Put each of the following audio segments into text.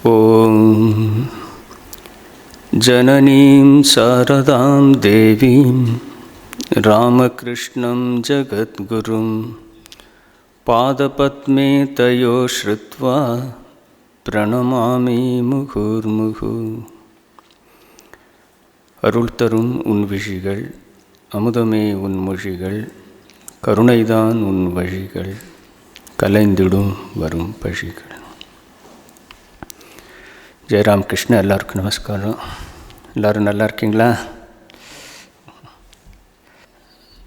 ॐ जननीं शारदां देवीं रामकृष्णं जगद्गुरुं पादपद्मे तयो श्रुत्वा प्रणमामि मुहुर्मुहुः. அருள் தரும் உன் விழிகள், அமுதமே உன் மொழிகள், கருணைதான் உன் வழிகள், கலைந்திடும் வரும் பழிகள். ஜெயராம் கிருஷ்ண. எல்லாருக்கும் நமஸ்காரம். எல்லோரும் நல்லா இருக்கீங்களா?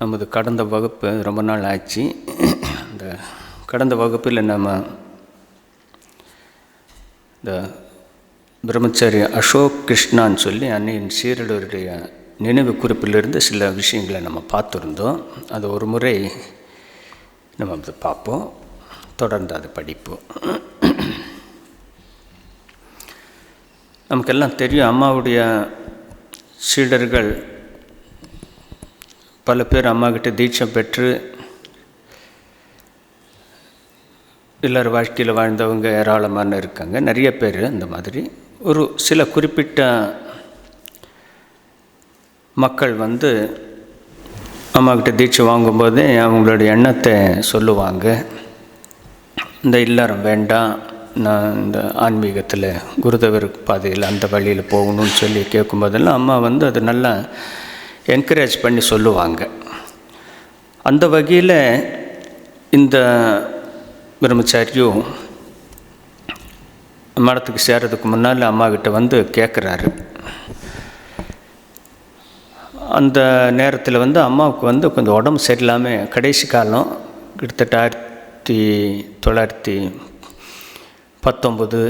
நமது கடந்த வகுப்பு ரொம்ப நாள் ஆச்சு. இந்த கடந்த வகுப்பில் நம்ம இந்த பிரம்மச்சாரி அசோக் கிருஷ்ணான்னு சொல்லி அன்னையின் சீரருடைய நினைவு குறிப்பிலிருந்து சில விஷயங்களை நம்ம பார்த்துருந்தோம். அது ஒரு முறை நம்ம அதை பார்ப்போம், தொடர்ந்து அதை படிப்போம். நமக்கெல்லாம் தெரியும், அம்மாவுடைய சீடர்கள் பல பேர் அம்மாக்கிட்ட தீட்சை பெற்று எல்லார் வாழ்க்கையில் வாழ்ந்தவங்க ஏராளமான இருக்காங்க. நிறைய பேர் அந்த மாதிரி. ஒரு சில குறிப்பிட்ட மக்கள் அம்மாக்கிட்ட தீட்சை வாங்கும்போதே அவங்களுடைய எண்ணத்தை சொல்லுவாங்க. இந்த இல்லறம் வேண்டாம், நான் இந்த ஆன்மீகத்தில் குருதேவர் பாதையில் அந்த வழியில் போகணும்னு சொல்லி கேட்கும்போதெல்லாம் அம்மா அது நல்லா என்கரேஜ் பண்ணி சொல்லுவாங்க. அந்த வகையில் இந்த பிரம்மச்சாரியும் மடத்துக்கு சேர்றதுக்கு முன்னால் அம்மாக்கிட்ட கேட்குறாரு. அந்த நேரத்தில் அம்மாவுக்கு கொஞ்சம் உடம்பு சரியில்லாமல், கடைசி காலம் கிட்டத்தட்ட 1919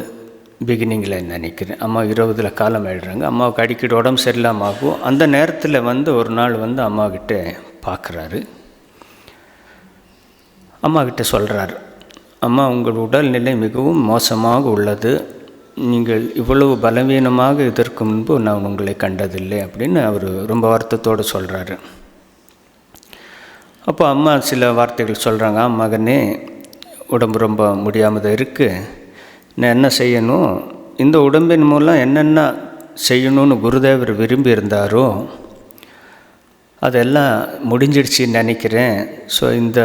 பிகினிங்கில் நினைக்கிறேன். அம்மா 20 காலம் எழுதுறாங்க. அம்மாவுக்கு அடிக்கடி உடம்பு சரியில்லாமல் ஆகும். அந்த நேரத்தில் ஒரு நாள் அம்மாக்கிட்ட பார்க்குறாரு. அம்மாக்கிட்ட சொல்கிறாரு, அம்மா, உங்கள் உடல்நிலை மிகவும் மோசமாக உள்ளது. நீங்கள் இவ்வளவு பலவீனமாக இதற்கு முன்பு நான் உங்களை கண்டதில்லை அப்படின்னு அவர் ரொம்ப வருத்தத்தோடு சொல்கிறாரு. அப்போ அம்மா சில வார்த்தைகள் சொல்கிறாங்க. மகனே, உடம்பு ரொம்ப முடியாமல் தான் இருக்குது. நான் என்ன செய்யணும், இந்த உடம்பின் மூலம் என்னென்ன செய்யணும்னு குருதேவர் விரும்பி இருந்தாரோ அதெல்லாம் முடிஞ்சிடுச்சின்னு நினைக்கிறேன். ஸோ இந்த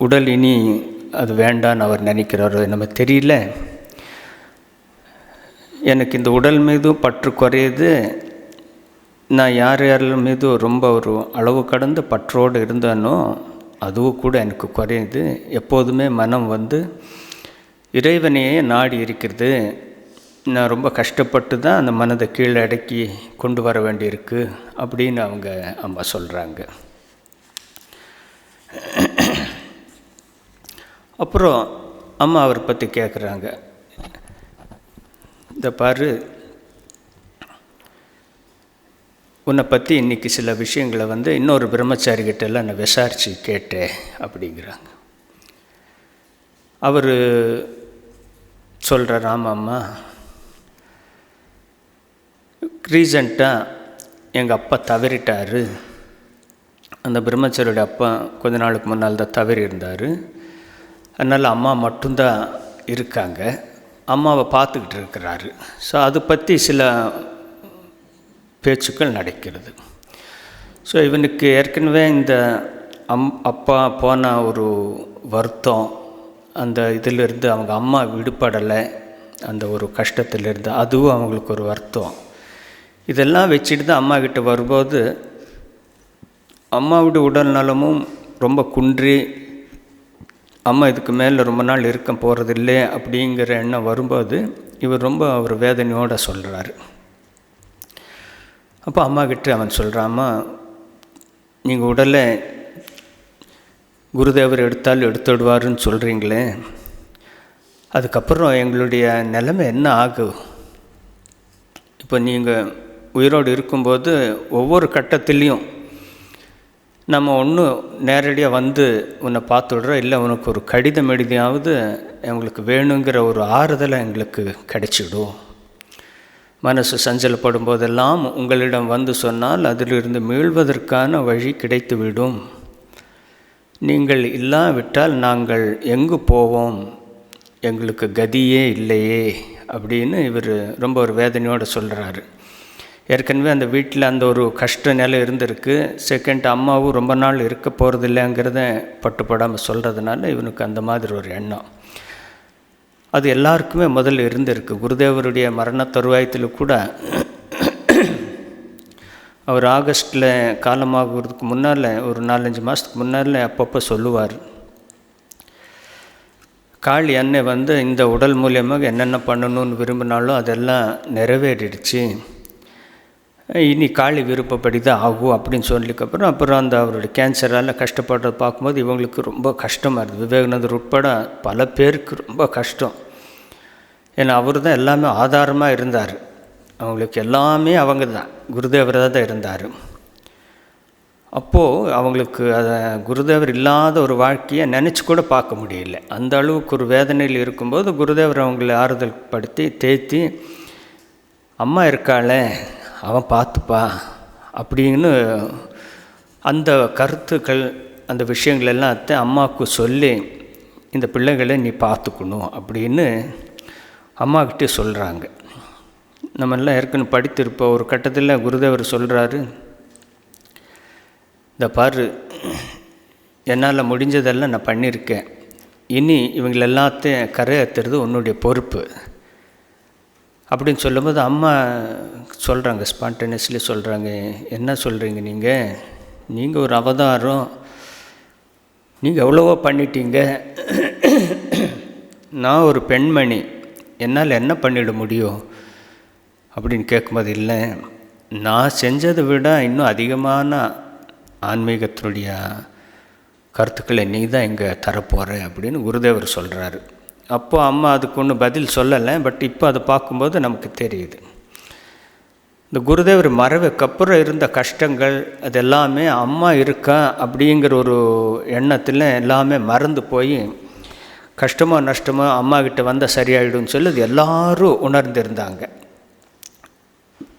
உடல் இனி அது வேண்டான்னு அவர் நினைக்கிறாரோ நம்ம தெரியல. எனக்கு இந்த உடல் மீதும் பற்று குறையுது. நான் யார் மீதும் ரொம்ப ஒரு அளவு கடந்த பற்றோடு இருந்தானோ அதுவும் கூட எனக்கு குறையுது. எப்போதுமே மனம் இறைவனையே நாடி இருக்கிறது. நான் ரொம்ப கஷ்டப்பட்டு தான் அந்த மனதை கீழே அடக்கி கொண்டு வர வேண்டியிருக்கு அப்படின்னு அவங்க அம்மா சொல்கிறாங்க. அப்புறம் அம்மா அவரை பற்றி கேட்குறாங்க. இந்த பாரு, உன்னை பற்றி இன்றைக்கி சில விஷயங்களை இன்னொரு பிரம்மச்சாரிகிட்டெல்லாம் நான் விசாரித்து கேட்டேன் அப்படிங்கிறாங்க. அவர் சொல்கிறார், ஆமாம்மா, ரீசண்டாக எங்கள் அப்பா தவறிட்டார். அந்த பிரம்மச்சாரியோட அப்பா கொஞ்ச நாளுக்கு முன்னால் தான் தவறி இருந்தார். அதனால் அம்மா மட்டும்தான் இருக்காங்க. அம்மாவை பார்த்துக்கிட்டு இருக்கிறாரு. ஸோ அதை பற்றி சில பேச்சுக்கள் நடக்கிறது. ஸோ இவனுக்கு ஏற்கனவே இந்த அப்பா போன ஒரு வருத்தம், அந்த இதிலிருந்து அவங்க அம்மா விடுபடலை, அந்த ஒரு கஷ்டத்திலிருந்து அதுவும் அவங்களுக்கு ஒரு வருத்தம். இதெல்லாம் வச்சுட்டு தான் அம்மாக்கிட்ட வரும்போது அம்மாவுடைய உடல் நலமும் ரொம்ப குன்றி, அம்மா இதுக்கு மேலே ரொம்ப நாள் இருக்க போகிறதில்லை அப்படிங்கிற எண்ணம் வரும்போது இவர் ரொம்ப ஒரு வேதனையோடு சொல்கிறாரு. அப்போ அம்மாக்கிட்ட அவன் சொல்கிறாம்மா, நீங்கள் உடலை குருதேவர் எடுத்தாலும் எடுத்துடுவாருன்னு சொல்கிறீங்களே, அதுக்கப்புறம் எங்களுடைய நிலைமை என்ன ஆகும்? இப்போ நீங்கள் உயிரோடு இருக்கும்போது ஒவ்வொரு கட்டத்துலேயும் நம்ம ஒன்றும் நேரடியாக உன்னை பார்த்துடுறோம், இல்லை உனக்கு ஒரு கடிதம் எழுதியாவது எங்களுக்கு வேணுங்கிற ஒரு ஆறுதலை எங்களுக்கு கிடைச்சிடும். மனசு சஞ்சலப்படும் போதெல்லாம் உங்களிடம் சொன்னால் அதிலிருந்து மீள்வதற்கான வழி கிடைத்துவிடும். நீங்கள் இல்லாவிட்டால் நாங்கள் எங்கு போவோம்? எங்களுக்கு கதியே இல்லையே அப்படின்னு இவர் ரொம்ப ஒரு வேதனையோடு சொல்கிறாரு. ஏற்கனவே அந்த வீட்டில் அந்த ஒரு கஷ்ட நிலை இருந்திருக்கு. செகண்ட், அம்மாவும் ரொம்ப நாள் இருக்க போகிறதில்லைங்கிறத பட்டுப்படாமல் சொல்கிறதுனால இவனுக்கு அந்த மாதிரி ஒரு எண்ணம். அது எல்லாருக்குமே முதல்ல இருந்திருக்கு. குருதேவருடைய மரண தருவாயத்தில் கூட அவர் ஆகஸ்ட்டில் காலமாகிறதுக்கு முன்னால் ஒரு 4-5 மாதத்துக்கு முன்னால் அப்பப்போ சொல்லுவார், காளி அன்னை வந்து இந்த உடல் மூலியமாக என்னென்ன பண்ணணும்னு விரும்பினாலும் அதெல்லாம் நிறைவேறிடுச்சு, இனி காளி விருப்பப்படி தான் ஆகும் அப்படின்னு சொல்லிக்கப்புறம் அப்புறம் அந்த அவருடைய கேன்சரால் கஷ்டப்படுறத பார்க்கும்போது இவங்களுக்கு ரொம்ப கஷ்டமாக இருக்குது. விவேகானந்தர் உட்பட பல பேருக்கு ரொம்ப கஷ்டம். ஏன்னா அவர் தான் எல்லாமே ஆதாரமாக இருந்தார். அவங்களுக்கு எல்லாமே அவங்க தான், குருதேவராக தான் இருந்தார். அப்போது அவங்களுக்கு அதை குருதேவர் இல்லாத ஒரு வாழ்க்கையை நினச்சி கூட பார்க்க முடியல. அந்த அளவுக்கு ஒரு வேதனையில் இருக்கும்போது குருதேவர் அவங்களை ஆறுதல் படுத்தி தேத்தி, அம்மா இருக்காளே அவன் பார்த்துப்பா அப்படின்னு அந்த கருத்துக்கள் அந்த விஷயங்கள் எல்லாத்தையும் அம்மாவுக்கு சொல்லி, இந்த பிள்ளைகளை நீ பார்த்துக்கணும் அப்படின்னு அம்மாக்கிட்டே சொல்கிறாங்க. நம்மெல்லாம் ஏற்கனவே படித்திருப்போம். ஒரு கட்டத்தில் குருதேவர் சொல்கிறாரு, இந்த பாரு, என்னால் முடிஞ்சதெல்லாம் நான் பண்ணியிருக்கேன், இனி இவங்களை எல்லாத்தையும் கரையேற்றுறது உன்னுடைய பொறுப்பு அப்படின்னு சொல்லும்போது அம்மா சொல்கிறாங்க, ஸ்பான்டேனியஸ்லி சொல்கிறாங்க, என்ன சொல்கிறீங்க நீங்கள் ஒரு அவதாரம், நீங்கள் எவ்வளவோ பண்ணிட்டீங்க, நான் ஒரு பெண்மணி, என்னால் என்ன பண்ணிட முடியும் அப்படின்னு கேட்கும்போது, இல்லை, நான் செஞ்சதை விட இன்னும் அதிகமான ஆன்மீகத்தினுடைய கருத்துக்களை நீ தான் இங்கே தரப்போகிற அப்படின்னு குருதேவர் சொல்கிறாரு. அப்போது அம்மா அதுக்கு ஒன்றும் பதில் சொல்லலை. பட் இப்போ அதை பார்க்கும்போது நமக்கு தெரியுது, இந்த குருதேவர் மறைவுக்கப்புறம் இருந்த கஷ்டங்கள் அது எல்லாமே அம்மா இருக்கா அப்படிங்கிற ஒரு எண்ணத்தில் எல்லாமே மறந்து போய் கஷ்டமோ நஷ்டமோ அம்மாக்கிட்ட வந்தால் சரியாயிடும்னு சொல்லி அது எல்லோரும் உணர்ந்திருந்தாங்க.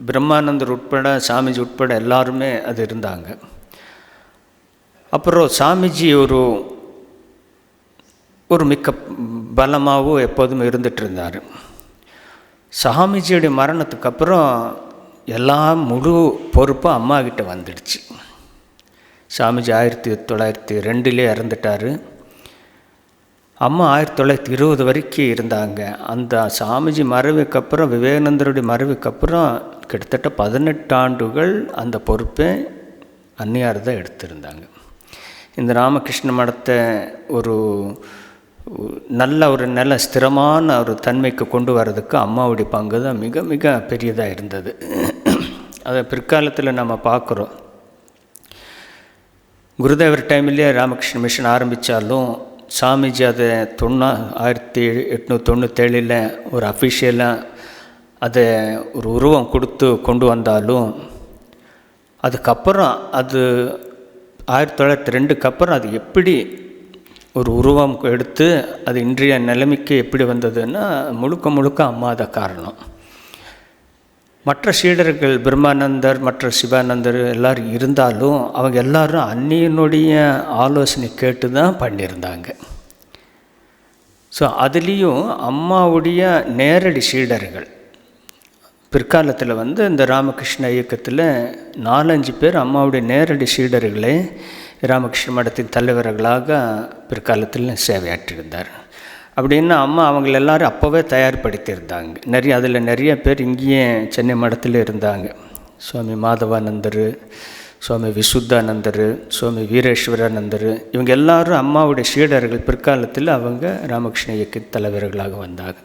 பிரம்மானந்தர் உட்பட சாமிஜி உட்பட எல்லாருமே அது இருந்தாங்க. அப்புறம் சாமிஜி ஒரு மிக்க பலமாகவும் எப்போதுமே இருந்துகிட்டு இருந்தார். சாமிஜியுடைய மரணத்துக்கு அப்புறம் எல்லாம் முழு பொறுப்பும் அம்மாக்கிட்ட வந்துடுச்சு. சாமிஜி 1902 இறந்துட்டார். அம்மா 1920 வரைக்கும் இருந்தாங்க. அந்த சாமிஜி மறைவுக்கு அப்புறம், விவேகானந்தருடைய மறைவுக்கு அப்புறம் கிட்டத்தட்ட 18 ஆண்டுகள் அந்த பொறுப்பை அன்னியார் தான் எடுத்திருந்தாங்க. இந்த ராமகிருஷ்ண மடத்தை ஒரு நல்ல ஒரு நல்ல ஸ்திரமான ஒரு தன்மைக்கு கொண்டு வர்றதுக்கு அம்மாவுடைய பங்கு தான் மிக மிக பெரியதாக இருந்தது. அதை பிற்காலத்தில் நம்ம பார்க்குறோம். குருதேவர் டைம்லேயே ராமகிருஷ்ண மிஷன் ஆரம்பித்தாலும் சாமிஜி அதை 1897 ஒரு அஃபிஷியலாக அதை ஒரு உருவம் கொடுத்து கொண்டு வந்தாலும், அதுக்கப்புறம் அது 1902க்கு அப்புறம் அது எப்படி ஒரு உருவம் எடுத்து அது இன்றைய நிலைமைக்கு எப்படி வந்ததுன்னா முழுக்க முழுக்க அம்மா தான் காரணம். மற்ற சீடர்கள் பிரம்மானந்தர் மற்ற சிவானந்தர் எல்லோரும் இருந்தாலும் அவங்க எல்லோரும் அன்னியனுடைய ஆலோசனை கேட்டு தான் பண்ணியிருந்தாங்க. ஸோ அதுலேயும் அம்மாவுடைய நேரடி சீடர்கள் பிற்காலத்தில் இந்த ராமகிருஷ்ண இயக்கத்தில் 4-5 பேர் அம்மாவுடைய நேரடி சீடர்களே ராமகிருஷ்ண மடத்தின் தலைவர்களாக பிற்காலத்தில் சேவையாற்றியிருந்தார். அப்படின்னா அம்மா அவங்கள எல்லோரும் அப்போவே தயார்படுத்தியிருந்தாங்க. அதில் நிறைய பேர் இங்கேயே சென்னை மடத்தில் இருந்தாங்க. சுவாமி மாதவானந்தர், சுவாமி விசுத்தானந்தர், சுவாமி வீரேஸ்வரானந்தர், இவங்க எல்லாரும் அம்மாவுடைய சீடர்கள். பிற்காலத்தில் அவங்க ராமகிருஷ்ண இயக்க தலைவர்களாக வந்தாங்க.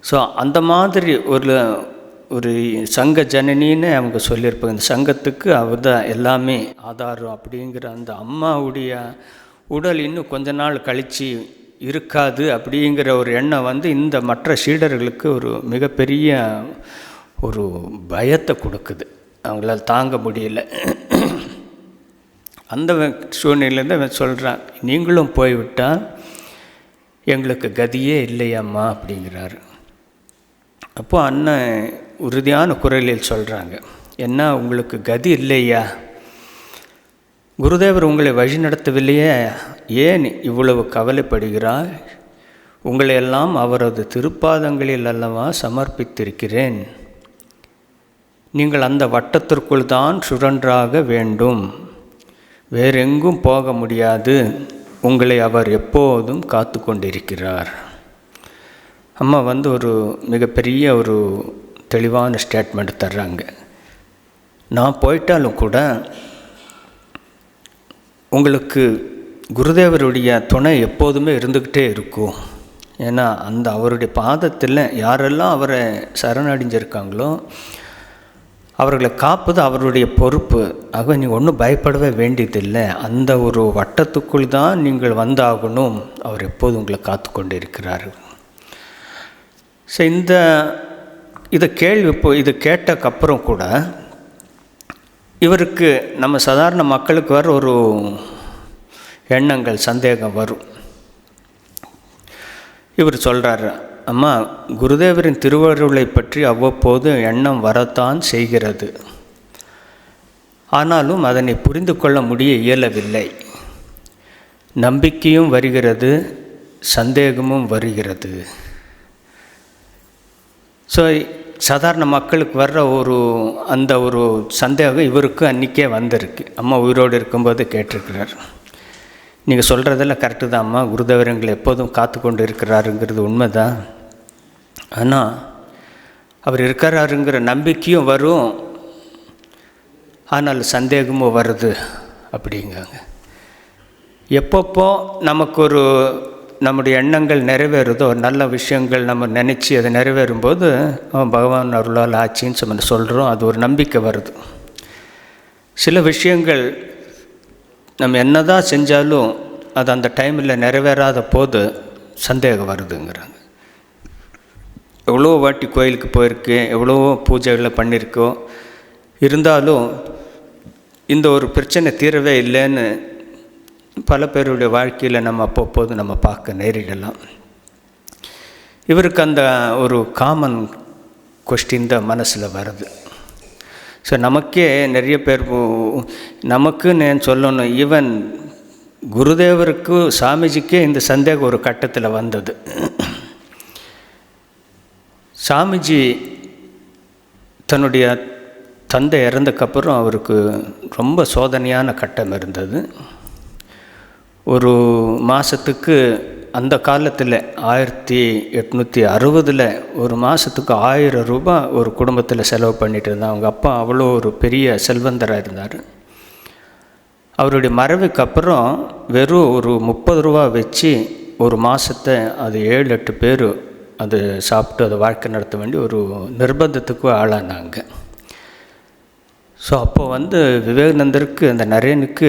ஸோ அந்த மாதிரி ஒரு சங்க ஜனனின்னு அவங்க சொல்லியிருப்பாங்க. இந்த சங்கத்துக்கு அவர் தான் எல்லாமே ஆதாரம் அப்படிங்கிற அந்த அம்மாவுடைய உடல் இன்னும் கொஞ்ச நாள் கழித்து இருக்காது அப்படிங்கிற ஒரு எண்ணம் இந்த மற்ற சீடர்களுக்கு ஒரு மிகப்பெரிய ஒரு பயத்தை கொடுக்குது. அவங்களால் தாங்க முடியல. அந்த சூழ்நிலையில் அவன் சொல்கிறான், நீங்களும் போய்விட்டால் எங்களுக்கு கதியே இல்லையம்மா அப்படிங்கிறாரு. அப்போது அண்ணன் உறுதியான குரலில் சொல்கிறாங்க, என்ன உங்களுக்கு கதி இல்லையா? குருதேவர் உங்களை வழி நடத்தவில்லையே, ஏன் இவ்வளவு கவலைப்படுகிறாய்? உங்களையெல்லாம் அவரது திருப்பாதங்களில் அல்லவா சமர்ப்பித்திருக்கிறேன். நீங்கள் அந்த வட்டத்திற்குள் தான் சுழன்றாக வேண்டும், வேறெங்கும் போக முடியாது. உங்களை அவர் எப்போதும் காத்து கொண்டிருக்கிறார். அம்மா ஒரு மிகப்பெரிய ஒரு தெளிவான ஸ்டேட்மெண்ட் தர்றாங்க. நான் போயிட்டாலும் கூட உங்களுக்கு குருதேவருடைய துணை எப்போதுமே இருந்துக்கிட்டே இருக்கும். ஏன்னா அவருடைய பாதத்தில் யாரெல்லாம் அவரை சரணடைஞ்சிருக்காங்களோ அவர்களை காப்பது அவருடைய பொறுப்பு. ஆக நீங்கள் ஒன்றும் பயப்படவே வேண்டியதில்லை. அந்த ஒரு வட்டத்துக்குள் தான் நீங்கள் வந்தாகணும். அவர் எப்போதும் உங்களை காத்து கொண்டு இருக்கிறார். ஸோ இதை இது கேட்டக்கப்புறம் கூட இவருக்கு நம்ம சாதாரண மக்களுக்கு வர ஒரு எண்ணங்கள், சந்தேகம் வரும். இவர் சொல்கிறார், அம்மா, குருதேவரின் திருவருளை பற்றி அவ்வப்போது எண்ணம் வரத்தான் செய்கிறது. ஆனாலும் அதனை புரிந்து கொள்ள முடிய இயலவில்லை. நம்பிக்கையும் வருகிறது, சந்தேகமும் வருகிறது. ஸோ சாதாரண மக்களுக்கு வர்ற அந்த ஒரு சந்தேகம் இவருக்கு அன்றைக்கே வந்திருக்கு. அம்மா உயிரோடு இருக்கும்போது கேட்டிருக்கிறார். நீங்கள் சொல்கிறதெல்லாம் கரெக்டு தான் அம்மா, குருதேவர் எங்களை எப்போதும் காத்து கொண்டு இருக்கிறாருங்கிறது உண்மை தான். ஆனால் அவர் இருக்கிறாருங்கிற நம்பிக்கையும் வரும், ஆனால் சந்தேகமும் வருது அப்படிங்காங்க. எப்பப்போ நமக்கு நம்முடைய எண்ணங்கள் நிறைவேறுதோ, நல்ல விஷயங்கள் நம்ம நினச்சி அதை நிறைவேறும்போது பகவான் அருளால் ஆச்சின்னு சொல்கிறோம். அது ஒரு நம்பிக்கை வருது. சில விஷயங்கள் நம்ம என்ன தான் செஞ்சாலும் அது அந்த டைமில் நிறைவேறாத போது சந்தேகம் வருதுங்கிறாங்க. எவ்வளோ வாட்டி கோயிலுக்கு போயிருக்கேன், எவ்வளோ பூஜைகளை பண்ணியிருக்கோம், இருந்தாலும் இந்த ஒரு பிரச்சனை தீரவே இல்லைன்னு பல பேருடைய வாழ்க்கையில் நம்ம அப்பப்போது நம்ம பார்க்க நேரிடலாம். இவருக்கு அந்த ஒரு காமன் கொஸ்டின் தான் மனசில் வருது. ஸோ நமக்கே நிறைய பேர் நமக்கு நான் சொல்லணும், ஈவன் குருதேவருக்கு, சாமிஜிக்கே இந்த சந்தேகம் ஒரு கட்டத்தில் வந்தது. சாமிஜி தன்னுடைய தந்தை இறந்தக்கப்புறம் அவருக்கு ரொம்ப சோதனையான கட்டம் இருந்தது. ஒரு மாதத்துக்கு அந்த காலத்தில் 1860 ஒரு மாதத்துக்கு 1000 ரூபாய் ஒரு குடும்பத்தில் செலவு பண்ணிட்டு இருந்தாங்க. அவங்க அப்பா அவ்வளோ ஒரு பெரிய செல்வந்தராக இருந்தார். அவருடைய மறைவுக்கு அப்புறம் வெறும் ஒரு 30 ரூபா வச்சு ஒரு மாதத்தை அது 7-8 பேர் அது சாப்பிட்டு அதை வாழ்க்கை நடத்த வேண்டிய ஒரு நிர்பந்தத்துக்கு ஆளானாங்க. ஸோ அப்போது விவேகானந்தருக்கு, அந்த நரேனுக்கு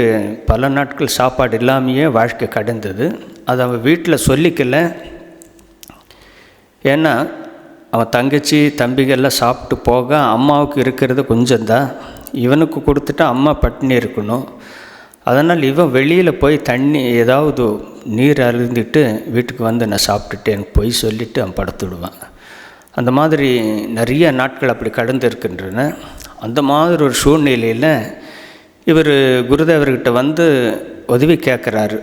பல நாட்கள் சாப்பாடு இல்லாமையே வாழ்க்கை கடந்தது. அது அவன் வீட்டில் சொல்லிக்கல. ஏன்னா அவன் தங்கச்சி தம்பிகள்லாம் சாப்பிட்டு போக அம்மாவுக்கு இருக்கிறது கொஞ்சம்தான். இவனுக்கு கொடுத்துட்டா அம்மா பட்டினி இருக்கணும். அதனால் இவன் வெளியில் போய் தண்ணி ஏதாவது நீர் அருந்திட்டு வீட்டுக்கு நான் சாப்பிட்டுட்டேன் பொய் சொல்லிவிட்டு அவன் படுத்துடுவான். அந்த மாதிரி நிறைய நாட்கள் அப்படி கடந்து இருக்கின்றன. அந்த மாதிரி ஒரு சூழ்நிலையில் இவர் குருதேவர்கிட்ட உதவி கேட்குறாரு.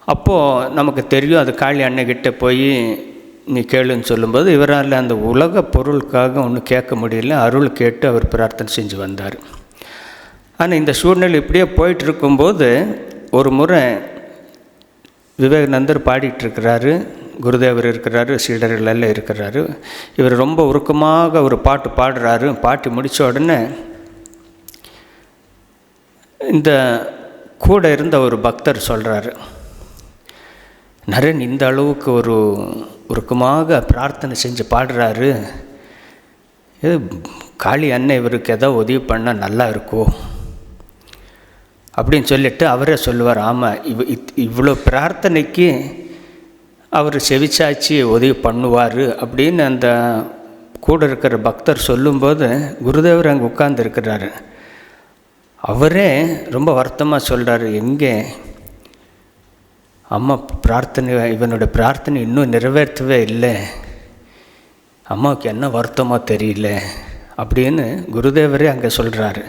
அப்போது நமக்கு தெரியும், அது காளி அன்னைக்கிட்ட போய் நீ கேளுன்னு சொல்லும்போது இவரால் அந்த உலக பொருளுக்காக ஒன்றும் கேட்க முடியல. அருள் கேட்டு அவர் பிரார்த்தனை செஞ்சு வந்தார். ஆனால் இந்த சூழ்நிலை இப்படியே போயிட்டுருக்கும்போது ஒரு முறை விவேகானந்தர் பாடிட்டுருக்கிறாரு, குருதேவர் இருக்கிறாரு, சீடர்கள் எல்லாம் இருக்கிறாரு. இவர் ரொம்ப உருக்கமாக ஒரு பாட்டு பாடுறாரு. பாட்டி முடித்த உடனே இந்த கூட இருந்த ஒரு பக்தர் சொல்கிறாரு, நரேன் இந்த அளவுக்கு ஒரு உருக்கமாக பிரார்த்தனை செஞ்சு பாடுறாரு, இது காளி அண்ணன் இவருக்கு ஏதோ உதவி பண்ணால் நல்லா இருக்கும் அப்படின்னு சொல்லிவிட்டு அவரே சொல்லுவார், ஆமாம் இவ்வளோ பிரார்த்தனைக்கு அவர் செவிச்சாச்சி உதவி பண்ணுவார் அப்படின்னு அந்த கூட இருக்கிற பக்தர் சொல்லும்போது குருதேவர் அங்கே உட்கார்ந்துருக்கிறாரு. அவரே ரொம்ப வருத்தமாக சொல்கிறார், எங்கே அம்மா பிரார்த்தனை, இவனோட பிரார்த்தனை இன்னும் நிறைவேற்றவே இல்லை, அம்மாவுக்கு என்ன வருத்தமாக தெரியல அப்படின்னு குருதேவரே அங்கே சொல்கிறாரு.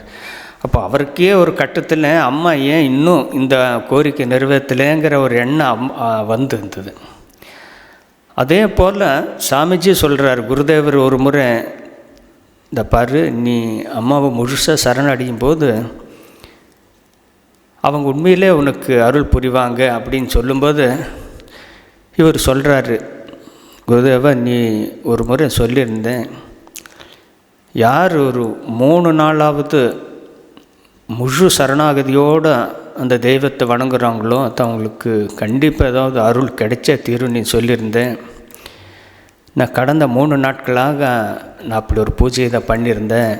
அப்போ அவருக்கே ஒரு கட்டத்தில் அம்மா ஏன் இன்னும் இந்த கோரிக்கை நிறைவேற்றலைங்கிற ஒரு எண்ணம் வந்து இருந்தது. அதே போல் சாமிஜி சொல்கிறார், குருதேவர் ஒரு முறை, இந்த பாரு, நீ அம்மாவை முழுசாக சரணடையும் போது அவங்க உண்மையிலே உனக்கு அருள் புரிவாங்க அப்படின்னு சொல்லும்போது இவர் சொல்கிறாரு, குருதேவா, நீ ஒரு முறை சொல்லியிருந்தேன், யார் ஒரு 3 நாளாவது முழு சரணாகதியோடு அந்த தெய்வத்தை வணங்குறாங்களோ அது அவங்களுக்கு கண்டிப்பாக ஏதாவது அருள் கிடைச்சே தீரும் நீ சொல்லியிருந்தேன். நான் கடந்த 3 நாட்களாக நான் அப்படி ஒரு பூஜையை தான் பண்ணியிருந்தேன்,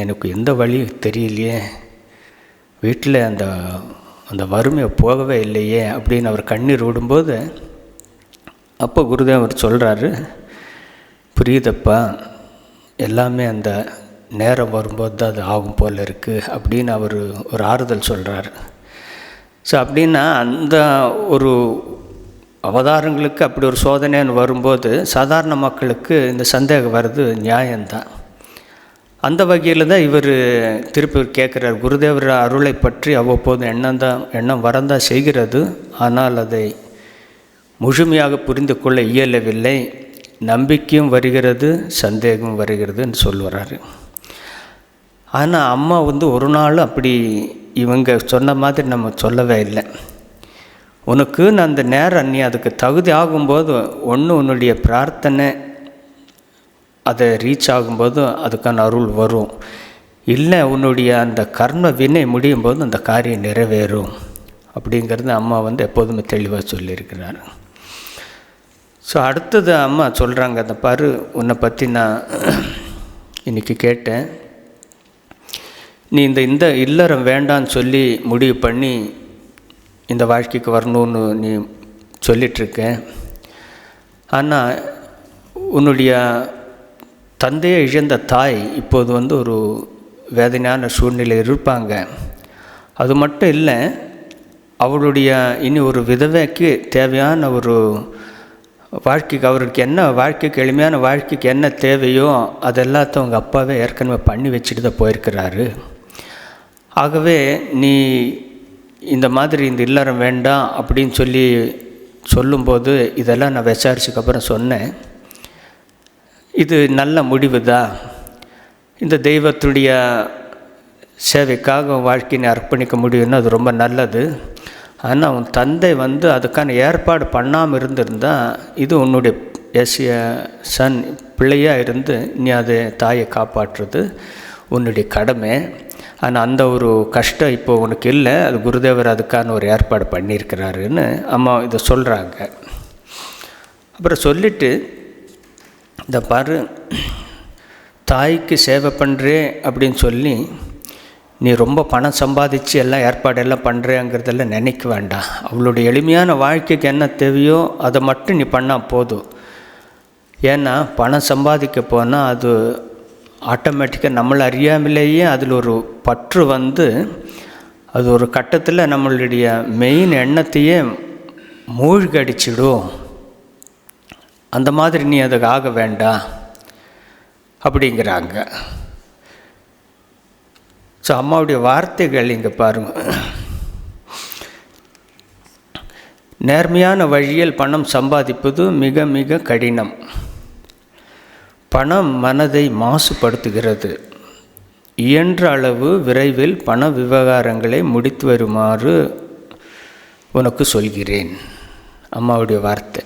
எனக்கு எந்த வழி தெரியலையே, வீட்டில் அந்த வறுமையை போகவே இல்லையே அப்படின்னு அவர் கண்ணீர் விடும்போது அப்போ குருதேவர் சொல்கிறாரு, புரியுதப்பா, எல்லாமே அந்த நேரம் வரும்போது தான் அது ஆகும் போல் இருக்குது அப்படின்னு அவர் ஒரு ஆறுதல் சொல்கிறார். ஸோ அப்படின்னா அந்த ஒரு அவதாரங்களுக்கு அப்படி ஒரு சோதனைன்னு வரும்போது சாதாரண மக்களுக்கு இந்த சந்தேகம் வர்றது நியாயம்தான். அந்த வகையில் தான் இவர் திருப்பி கேட்குறார், குருதேவர் அருளை பற்றி அவ்வப்போது எண்ணம் வரந்தான் செய்கிறது, ஆனால் அதை முழுமையாக புரிந்து கொள்ள இயலவில்லை, நம்பிக்கையும் வருகிறது சந்தேகமும் வருகிறதுன்னு சொல்லுறாரு. ஆனால் அம்மா ஒரு நாள் அப்படி இவங்க சொன்ன மாதிரி நம்ம சொல்லவே இல்லை. உனக்குன்னு அந்த நேரம் நீ அதுக்கு தகுதி ஆகும்போது ஒன்று உன்னுடைய பிரார்த்தனை அதை ரீச் ஆகும்போது அதுக்கான அருள் வரும், இல்லை உன்னுடைய அந்த கர்ம வினை முடியும் போது அந்த காரியம் நிறைவேறும் அப்படிங்கிறது அம்மா எப்போதுமே தெளிவாக சொல்லியிருக்கிறார். ஸோ அடுத்தது அம்மா சொல்கிறாங்க, அந்த பாரு, உன்னை பற்றி நான் இன்றைக்கி கேட்டேன், நீ இந்த இல்லறம் வேண்டான்னு சொல்லி முடிவு பண்ணி இந்த வாழ்க்கைக்கு வரணும்னு நீ சொல்லிகிட்ருக்க, ஆனால் உன்னுடைய தந்தையை இழந்த தாய் இப்போது ஒரு வேதனையான சூழ்நிலை இருப்பாங்க. அது மட்டும் இல்லை, அவளுடைய இனி ஒரு விதவைக்கு தேவையான ஒரு வாழ்க்கைக்கு, அவருக்கு என்ன வாழ்க்கைக்கு, எளிமையான வாழ்க்கைக்கு என்ன தேவையோ அதெல்லாத்தையும் அவங்க அப்பாவே ஏற்கனவே பண்ணி வச்சுட்டு தான் போயிருக்கிறாரு. ஆகவே நீ இந்த மாதிரி இந்த இல்லறம் வேண்டாம் அப்படின்னு சொல்லும்போது இதெல்லாம் நான் விசாரிச்சதுக்கப்புறம் சொன்னேன், இது நல்ல முடிவு தான், இந்த தெய்வத்துடைய சேவைக்காக வாழ்க்கையை அர்ப்பணிக்க முடியும்னு அது ரொம்ப நல்லது. ஆனால் உன் தந்தை அதுக்கான ஏற்பாடு பண்ணாமல் இருந்திருந்தால் இது உன்னுடைய சன் பிள்ளையாக இருந்து நீ அதை தாயை காப்பாற்றுறது உன்னுடைய கடமை. ஆனால் அந்த ஒரு கஷ்டம் இப்போ உனக்கு இல்லை, அது குருதேவர் அதுக்கான ஒரு ஏற்பாடு பண்ணியிருக்கிறாருன்னு அம்மா இதை சொல்கிறாங்க. அப்புறம் சொல்லிவிட்டு, இந்த பாரு, தாய்க்கு சேவை பண்ணுறே அப்படின்னு சொல்லி நீ ரொம்ப பணம் சம்பாதிச்சு எல்லாம் ஏற்பாடெல்லாம் பண்ணுறேங்கிறதெல்லாம் நினைக்க வேண்டாம். அவளுடைய எளிமையான வாழ்க்கைக்கு என்ன தேவையோ அதை மட்டும் நீ பண்ணால் போதும். ஏன்னா பணம் சம்பாதிக்க போனால் அது ஆட்டோமேட்டிக்காக நம்மளை அறியாமலேயே அதில் ஒரு பற்று அது ஒரு கட்டத்தில் நம்மளுடைய மெயின் எண்ணத்தையே மூழ்கி அடிச்சிடும். அந்த மாதிரி நீ அதுக்கு ஆக வேண்டாம் அப்படிங்கிறாங்க. ஸோ அம்மாவுடைய வார்த்தைகள் இங்கே பாருங்கள், நேர்மையான வழியில் பணம் சம்பாதிப்பது மிக மிக கடினம். பணம் மனதை மாசுபடுத்துகிறது. இயன்ற அளவு விரைவில் பண விவகாரங்களை முடித்து வருமாறு உனக்கு சொல்கிறேன். அம்மாவுடைய வார்த்தை.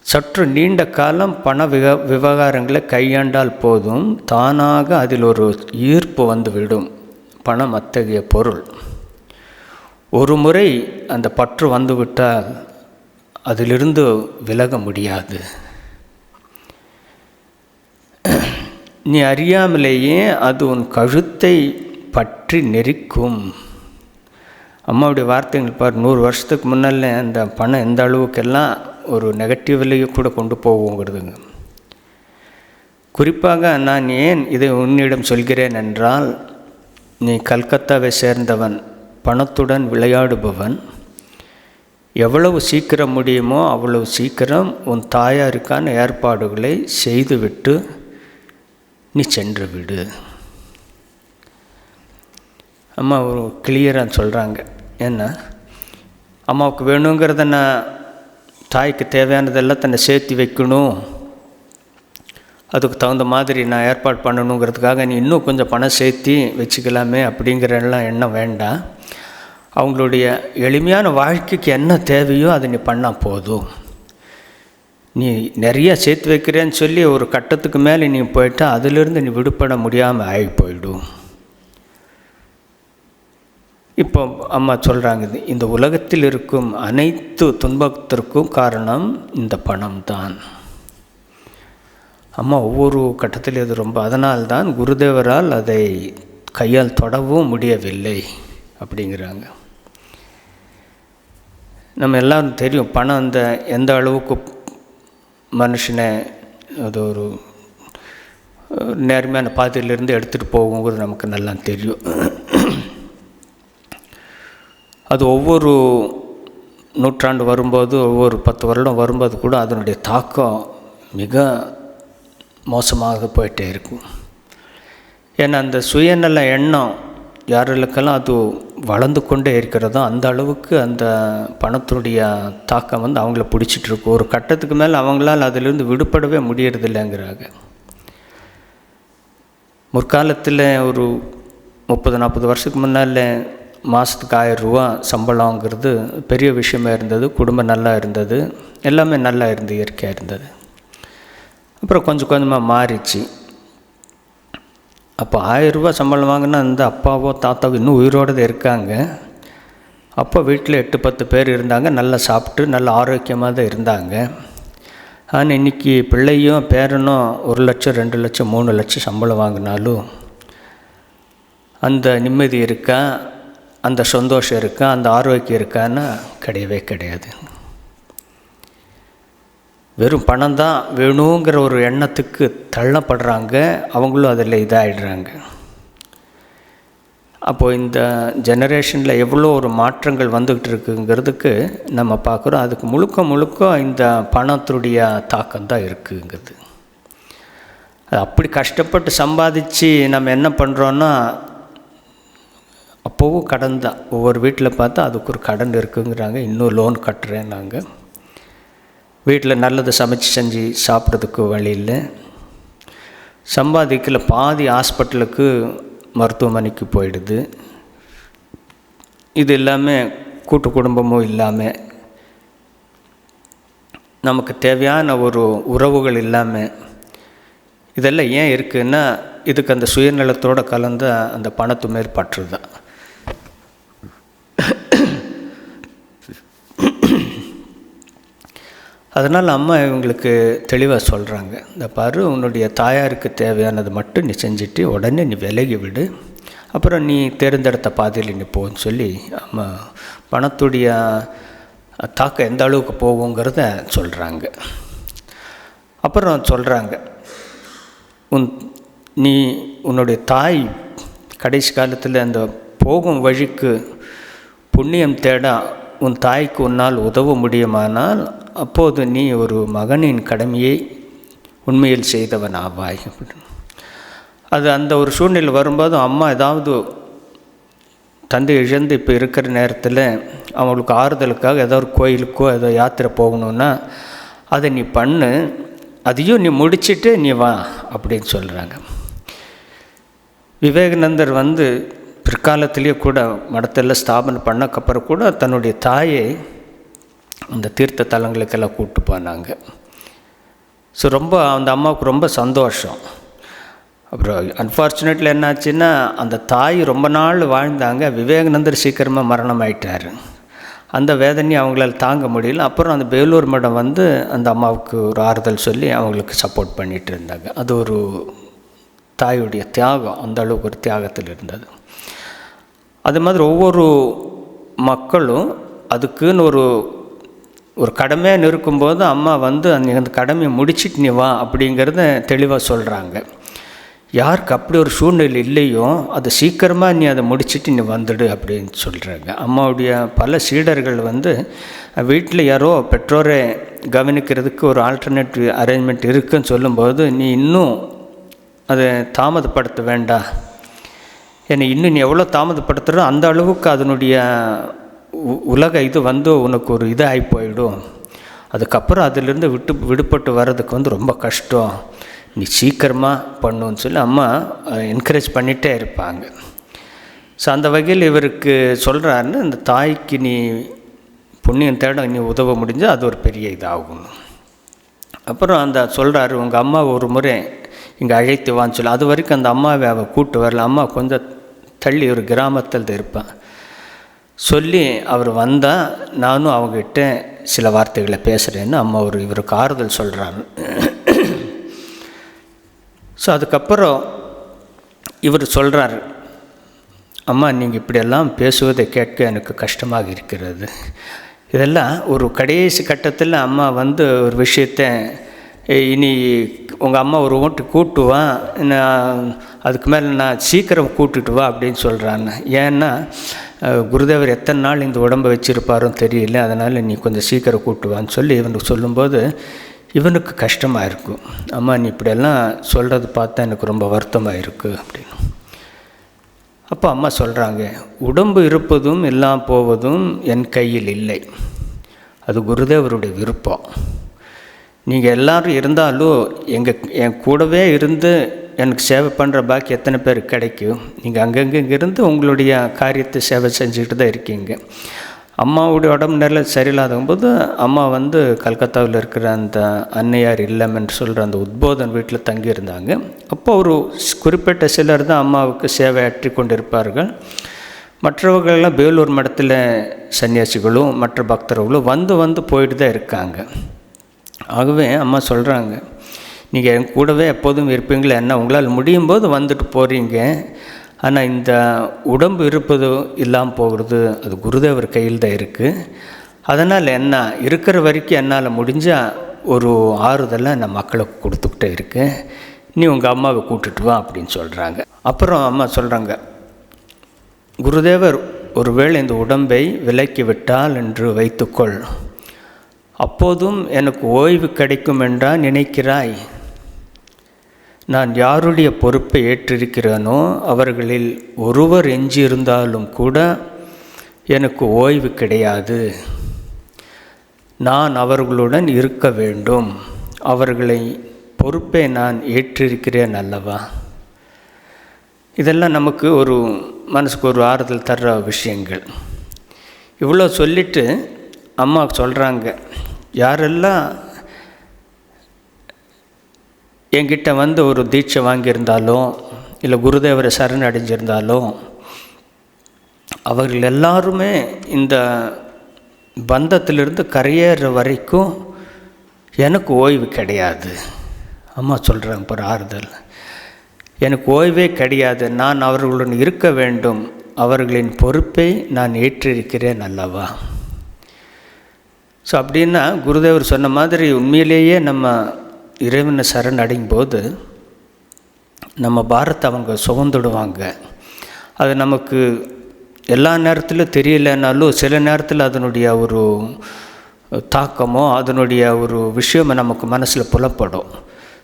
சற்று நீண்ட காலம் பண விவகாரங்களை கையாண்டால் போதும், தானாக அதில் ஒரு ஈர்ப்பு வந்துவிடும். பணம் அத்தகைய பொருள். ஒரு முறை அந்த பற்று வந்துவிட்டால் அதிலிருந்து விலக முடியாது. நீ அறியாமலேயே அது உன் கழுத்தை பற்றி நெரிக்கும். அம்மாவுடைய வார்த்தைகள் பார், 100 வருஷத்துக்கு முன்னால அந்த பணம் எந்த அளவுக்கெல்லாம் ஒரு நெகட்டிவ்லேயே கூட கொண்டு போகுங்கிறதுங்க. குறிப்பாக நான் ஏன் இதை உன்னிடம் சொல்கிறேன் என்றால், நீ கல்கத்தாவை சேர்ந்தவன், பணத்துடன் விளையாடுபவன். எவ்வளவு சீக்கிரம் முடியுமோ அவ்வளவு சீக்கிரம் உன் தாயாருக்கான ஏற்பாடுகளை செய்துவிட்டு நீ சென்று விடு. அம்மா ஒரு கிளியராக சொல்கிறாங்க. ஏன்னா அம்மாவுக்கு வேணுங்கிறத நான் தாய்க்கு தேவையானதெல்லாம் தன்னை சேர்த்து வைக்கணும், அதுக்கு தகுந்த மாதிரி நான் ஏற்பாடு பண்ணணுங்கிறதுக்காக நீ இன்னும் கொஞ்சம் பணம் சேர்த்து வச்சுக்கலாமே அப்படிங்கிற எண்ணம் வேண்டாம். அவங்களுடைய எளிமையான வாழ்க்கைக்கு என்ன தேவையோ அதை நீ பண்ணால் போதும். நீ நிறைய சேர்த்து வைக்கிறேன்னு சொல்லி ஒரு கட்டத்துக்கு மேலே நீ போயிட்டால் அதிலிருந்து நீ விடுபட முடியாமல் ஆகி போயிடும். இப்போ அம்மா சொல்கிறாங்க, இந்த உலகத்தில் இருக்கும் அனைத்து துன்பத்திற்கும் காரணம் இந்த பணம் தான். அம்மா ஒவ்வொரு கட்டத்திலும் இது ரொம்ப, அதனால்தான் குருதேவரால் அதை கையால் தொடவும் முடியவில்லை அப்படிங்கிறாங்க. நம்ம எல்லோரும் தெரியும், பணம் அந்த எந்த அளவுக்கு மனுஷனை அது ஒரு நேர்மையான பாதையிலிருந்து எடுத்துகிட்டு போகுங்கிறது நமக்கு நல்லா தெரியும். அது ஒவ்வொரு நூற்றாண்டு வரும்போது, ஒவ்வொரு 10 வருடம் வரும்போது கூட அதனுடைய தாக்கம் மிக மோசமாக போயிட்டே இருக்கும். ஏன்னா அந்த சுயநல எண்ணம் யாருக்கெல்லாம் அது வளர்ந்து கொண்டே இருக்கிறதோ அந்த அளவுக்கு அந்த பணத்துடைய தாக்கம் அவங்கள பிடிச்சிட்ருக்கும். ஒரு கட்டத்துக்கு மேலே அவங்களால் அதிலிருந்து விடுபடவே முடியறதில்லைங்கிறாங்க. முற்காலத்தில் ஒரு 30-40 வருஷத்துக்கு முன்னால் மாதத்துக்கு 1000 ரூபா சம்பளங்கிறது பெரிய விஷயமா இருந்தது. குடும்பம் நல்லா இருந்தது, எல்லாமே நல்லா இருந்தது, இயற்கையாக இருந்தது. அப்புறம் கொஞ்சம் கொஞ்சமாக மாறிச்சு. அப்போ 1000 ரூபா சம்பளம் வாங்கினா அந்த அப்பாவோ தாத்தாவோ இன்னும் உயிரோடு இருக்காங்க. அப்போ வீட்டில் 8-10 பேர் இருந்தாங்க, நல்லா சாப்பிட்டு நல்ல ஆரோக்கியமாக தான் இருந்தாங்க. ஆனால் இன்றைக்கி பிள்ளையும் பேரனும் 1 லட்சம் 2 லட்சம் 3 லட்சம் சம்பளம் வாங்கினாலும் அந்த நிம்மதி இருக்கா, அந்த சந்தோஷம் இருக்கா, அந்த ஆரோக்கியம் இருக்கான்னா கிடையவே கிடையாது. வெறும் பணம் தான் வேணுங்கிற ஒரு எண்ணத்துக்கு தள்ளப்படுறாங்க, அவங்களும் அதில் இதாகிடுறாங்க. அப்போது இந்த ஜெனரேஷனில் எவ்வளோ ஒரு மாற்றங்கள் வந்துக்கிட்டு இருக்குங்கிறதுக்கு நம்ம பார்க்குறோம். அதுக்கு முழுக்க இந்த பணத்துடைய தாக்கம் தான் இருக்குங்கிறது. அது அப்படி கஷ்டப்பட்டு சம்பாதிச்சு நம்ம என்ன பண்ணுறோன்னா, அப்போவும் கடன் தான். ஒவ்வொரு வீட்டில் பார்த்தா அதுக்கு ஒரு கடன் இருக்குங்கிறாங்க. இன்னும் லோன் கட்டுறேன் நாங்கள். வீட்டில் நல்லது சமைச்சு செஞ்சு சாப்பிட்றதுக்கு வழி இல்லை. சம்பாதிக்கல, பாதி ஹாஸ்பிட்டலுக்கு மருத்துவமனைக்கு போயிடுது. இது எல்லாமே கூட்டு குடும்பமும் இல்லாமல், நமக்கு தேவையான ஒரு உறவுகள் இல்லாமல், இதெல்லாம் ஏன் இருக்குன்னா இதுக்கு அந்த சுயநலத்தோடு கலந்த அந்த பணத்து மேல் பற்று தான். அதனால் அம்மா இவங்களுக்கு தெளிவாக சொல்கிறாங்க, இந்த பாரு, உன்னுடைய தாயாருக்கு தேவையானது மட்டும் நீ செஞ்சுட்டு உடனே நீ விலகி விடு, அப்புறம் நீ தேர்ந்தெடுத்த பாதையில் நீ போன்னு சொல்லி அம்மா பணத்துடைய தாக்கம் எந்த அளவுக்கு போகுங்கிறத சொல்கிறாங்க. அப்புறம் சொல்கிறாங்க, நீ உன்னுடைய தாய் கடைசி காலத்தில் அந்த போகும் வழிக்கு புண்ணியம் தேட உன் தாய்க்கு உன்னால் உதவ முடியுமானால் அப்போது நீ ஒரு மகனின் கடமையை உண்மையில் செய்தவன் ஆவாய். அது அந்த ஒரு சூழ்நிலை வரும்போது அம்மா ஏதாவது தந்தை இழந்து இப்போ இருக்கிற நேரத்தில் அவங்களுக்கு ஆறுதலுக்காக ஏதோ ஒரு கோயிலுக்கோ ஏதோ யாத்திரை போகணுன்னா அதை நீ பண்ணு, அதையும் நீ முடிச்சுட்டு நீ வா அப்படின்னு சொல்கிறாங்க. விவேகானந்தர் பிற்காலத்திலேயே கூட மடத்தெல்லாம் ஸ்தாபனை பண்ணக்கப்புறம் கூட தன்னுடைய தாயை அந்த தீர்த்த தலங்களுக்கெல்லாம் கூப்பிட்டு போனாங்க. ஸோ ரொம்ப அந்த அம்மாவுக்கு ரொம்ப சந்தோஷம். அப்புறம் அன்ஃபார்ச்சுனேட்லி என்னாச்சுன்னா அந்த தாய் ரொம்ப நாள் வாழ்ந்தாங்க, விவேகானந்தர் சீக்கிரமாக மரணம் ஆயிட்டார். அந்த வேதனையை அவங்களால தாங்க முடியல. அப்புறம் அந்த வேலூர் மடம் அந்த அம்மாவுக்கு ஒரு ஆறுதல் சொல்லி அவங்களுக்கு சப்போர்ட் பண்ணிகிட்டு இருந்தாங்க. அது ஒரு தாயுடைய தியாகம், அந்த அளவுக்கு ஒரு தியாகத்தில் இருந்தது. அது மாதிரி ஒவ்வொரு மக்களும் அதுக்குன்னு ஒரு கடமையாக இருக்கும்போது அம்மா அந்த கடமையை முடிச்சுட்டு நீ வா அப்படிங்கிறத தெளிவாக சொல்கிறாங்க. யாருக்கு அப்படி ஒரு சூழ்நிலை இல்லையோ அது சீக்கிரமாக நீ அதை முடிச்சுட்டு நீ வந்துடு அப்படின்னு சொல்கிறாங்க. அம்மாவுடைய பல சீடர்கள் வீட்டில் யாரோ பெற்றோரை கவனிக்கிறதுக்கு ஒரு ஆல்டர்னேட்டிவ் அரேஞ்ச்மெண்ட் இருக்குதுன்னு சொல்லும்போது நீ இன்னும் அதை தாமதப்படுத்த வேண்டாம், என்னை இன்னும் நீ எவ்வளோ தாமதப்படுத்துகிறோ அந்த அளவுக்கு அதனுடைய உலக இது உனக்கு ஒரு இதாகி போயிடும். அதுக்கப்புறம் அதிலிருந்து விடுபட்டு வர்றதுக்கு ரொம்ப கஷ்டம். நீ சீக்கிரமாக பண்ணுன்னு சொல்லி அம்மா என்கரேஜ் பண்ணிகிட்டே இருப்பாங்க. ஸோ அந்த வகையில் இவருக்கு சொல்கிறாருன்னு, இந்த தாய்க்கு நீ புண்ணியம் தேட நீ உதவ முடிஞ்சால் அது ஒரு பெரிய இதாகும். அப்புறம் அந்த சொல்கிறாரு, உங்கள் அம்மா ஒரு முறை இங்கே அழைத்து வான்னு சொல்லி. அது வரைக்கும் அந்த அம்மாவை அவள் கூட்டு வரல. அம்மா கொஞ்சம் தள்ளி ஒரு கிராமத்தில் இருப்பான் சொல்லி அவர் வந்தால் நானும் அவங்ககிட்ட சில வார்த்தைகளை பேசுகிறேன்னு அம்மா இவருக்கு ஆறுதல் சொல்கிறாரு. ஸோ அதுக்கப்புறம் இவர் சொல்கிறார், அம்மா நீங்கள் இப்படியெல்லாம் பேசுவதை கேட்க எனக்கு கஷ்டமாக இருக்கிறது. இதெல்லாம் ஒரு கடைசி கட்டத்தில் அம்மா ஒரு விஷயத்தை, இனி உங்கள் அம்மா ஒரு ஓட்டு கூட்டுவா, நான் அதுக்கு மேலே நான் சீக்கிரம் கூட்டுட்டு வா அப்படின்னு சொல்கிறாங்க. ஏன்னா குருதேவர் எத்தனை நாள் இந்த உடம்பை வச்சுருப்பாரும் தெரியல, அதனால் நீ கொஞ்சம் சீக்கிரம் கூட்டுவான்னு சொல்லி இவனுக்கு சொல்லும்போது இவனுக்கு கஷ்டமாக இருக்கும். அம்மா நீ இப்படியெல்லாம் சொல்கிறது பார்த்தா எனக்கு ரொம்ப வருத்தமாக இருக்குது அப்படின்னு. அப்போ அம்மா சொல்கிறாங்க, உடம்பு இருப்பதும் எல்லாம் போவதும் என் கையில் இல்லை, அது குருதேவருடைய விருப்பம். நீங்கள் எல்லோரும் இருந்தாலும் என் கூடவே இருந்து எனக்கு சேவை பண்ணுற பாக்கி எத்தனை பேர் கிடைக்கும்? நீங்கள் அங்கங்கே இருந்து உங்களுடைய காரியத்தை சேவை செஞ்சுக்கிட்டு தான் இருக்கீங்க. அம்மாவுடைய உடம்பு நிலை சரியில்லாதபோது அம்மா கல்கத்தாவில் இருக்கிற அந்த அன்னையார் இல்லம் என்று சொல்கிற அந்த உத்போதன் வீட்டில் தங்கியிருந்தாங்க. அப்போ ஒரு குறிப்பிட்ட சிலர் தான் அம்மாவுக்கு சேவை ஆற்றி கொண்டிருப்பார்கள். மற்றவர்களெல்லாம் வேலூர் மடத்தில் சன்னியாசிகளும் மற்ற பக்தர்களும் வந்து போயிட்டு தான் இருக்காங்க. ஆகவே அம்மா சொல்கிறாங்க, நீங்கள் என் கூடவே எப்போதும் இருப்பீங்களே, என்ன உங்களால் முடியும் போது வந்துட்டு போகிறீங்க, ஆனால் இந்த உடம்பு இருப்பது இல்லாமல் போகிறது அது குருதேவர் கையில் தான் இருக்குது. அதனால் என்ன இருக்கிற வரைக்கும் என்னால் முடிஞ்சால் ஒரு ஆறுதலை நான் மக்களுக்கு கொடுத்துக்கிட்டே இருக்கேன், நீ உங்கள் அம்மாவை கூட்டுட்டு வா அப்படின்னு சொல்கிறாங்க. அப்புறம் அம்மா சொல்கிறாங்க, குருதேவர் ஒருவேளை இந்த உடம்பை விலக்கி விட்டால் என்று வைத்துக்கொள், அப்போதும் எனக்கு ஓய்வு கிடைக்கும் என்றா நினைக்கிறாய்? நான் யாருடைய பொறுப்பை ஏற்றிருக்கிறேனோ அவர்களில் ஒருவர் எஞ்சியிருந்தாலும் கூட எனக்கு ஓய்வு கிடையாது. நான் அவர்களுடன் இருக்க வேண்டும், அவர்களை பொறுப்பை நான் ஏற்றிருக்கிறேன் அல்லவா? இதெல்லாம் நமக்கு ஒரு மனசுக்கு ஒரு ஆறுதல் தர்ற விஷயங்கள். இவ்வளோ சொல்லிவிட்டு அம்மா சொல்கிறாங்க, யாரெல்லாம் என்கிட்ட ஒரு தீட்சை வாங்கியிருந்தாலும் இல்லை குருதேவரை சரண் அடைஞ்சிருந்தாலும் அவர்கள் எல்லாருமே இந்த பந்தத்திலிருந்து கரையேற வரைக்கும் எனக்கு ஓய்வு கிடையாது. அம்மா சொல்கிறாங்க பாரு ஆறுதல், எனக்கு ஓய்வே கிடையாது, நான் அவர்களுடன் இருக்க வேண்டும், அவர்களின் பொறுப்பை நான் ஏற்றிருக்கிறேன் அல்லவா? ஸோ அப்படின்னா குருதேவர் சொன்ன மாதிரி உண்மையிலேயே நம்ம இறைவனை சரண் அடையும் போது நம்ம பாரத்தை அவங்க சுமந்துடுவாங்க. அது நமக்கு எல்லா நேரத்திலும் தெரியலைனாலும் சில நேரத்தில் அதனுடைய ஒரு தாக்கமோ அதனுடைய ஒரு விஷயமோ நமக்கு மனசில் புலப்படும்.